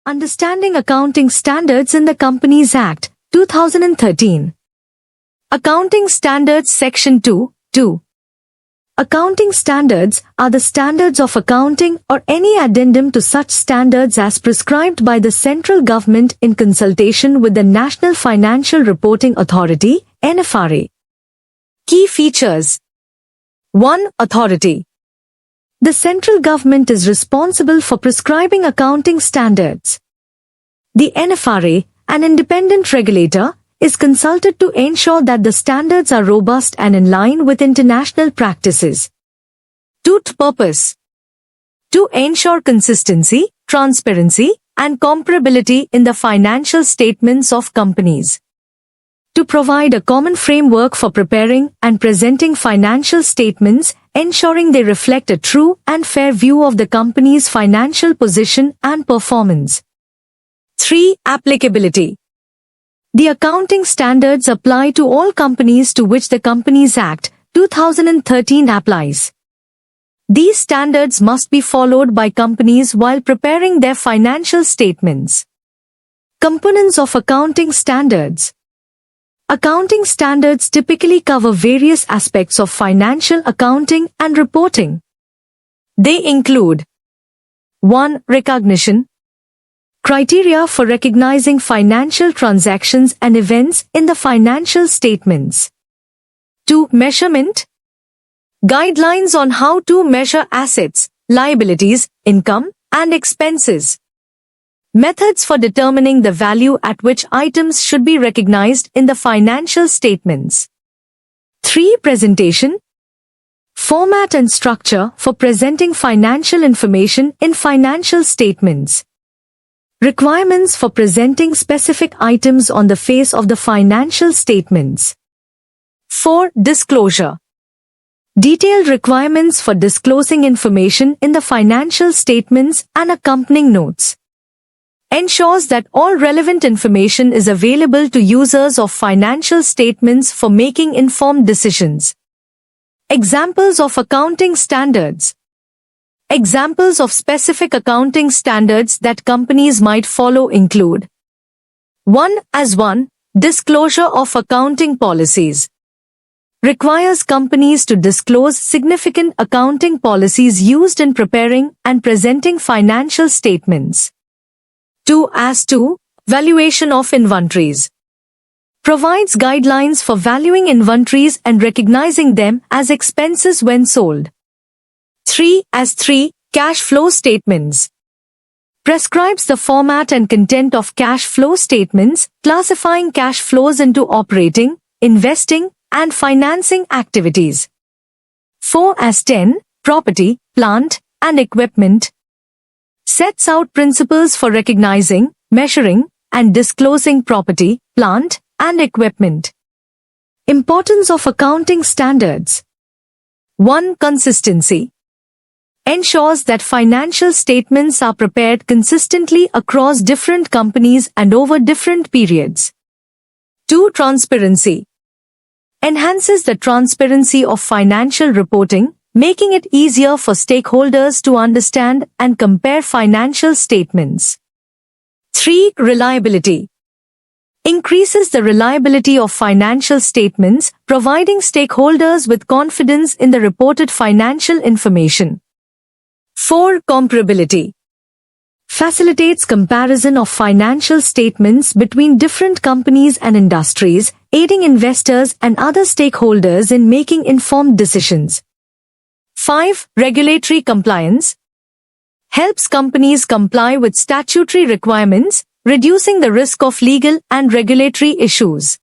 Understanding Accounting Standards in the Companies Act, 2013. Accounting Standards Section 2. Accounting standards are the standards of accounting or any addendum to such standards as prescribed by the central government in consultation with the National Financial Reporting Authority, NFRA. Key features. 1. Authority. The central government is responsible for prescribing accounting standards. The NFRA, an independent regulator, is consulted to ensure that the standards are robust and in line with international practices. 2. Purpose. To ensure consistency, transparency, and comparability in the financial statements of companies. To provide a common framework for preparing and presenting financial statements, ensuring they reflect a true and fair view of the company's financial position and performance. 3. Applicability. The accounting standards apply to all companies to which the Companies Act, 2013 applies. These standards must be followed by companies while preparing their financial statements. Components of accounting standards. Accounting standards typically cover various aspects of financial accounting and reporting. They include 1. Recognition. Criteria for recognizing financial transactions and events in the financial statements. 2. Measurement. Guidelines on how to measure assets, liabilities, income, and expenses. Methods for determining the value at which items should be recognized in the financial statements. 3. Presentation. Format and structure for presenting financial information in financial statements. Requirements for presenting specific items on the face of the financial statements. 4. Disclosure. Detailed requirements for disclosing information in the financial statements and accompanying notes. Ensures that all relevant information is available to users of financial statements for making informed decisions. Examples of accounting standards. Examples of specific accounting standards that companies might follow include 1. Disclosure of accounting policies. Requires companies to disclose significant accounting policies used in preparing and presenting financial statements. 2. Valuation of inventories. Provides guidelines for valuing inventories and recognizing them as expenses when sold. 3. Cash flow statements. Prescribes the format and content of cash flow statements, classifying cash flows into operating, investing, and financing activities. 4. Property, plant, and equipment. Sets out principles for recognizing, measuring, and disclosing property, plant, and equipment. Importance of accounting standards. 1. Consistency. Ensures that financial statements are prepared consistently across different companies and over different periods. 2. Transparency. Enhances the transparency of financial reporting, making it easier for stakeholders to understand and compare financial statements. 3. Reliability. Increases the reliability of financial statements, providing stakeholders with confidence in the reported financial information. 4. Comparability. Facilitates comparison of financial statements between different companies and industries, aiding investors and other stakeholders in making informed decisions. 5. Regulatory compliance. Helps companies comply with statutory requirements, reducing the risk of legal and regulatory issues.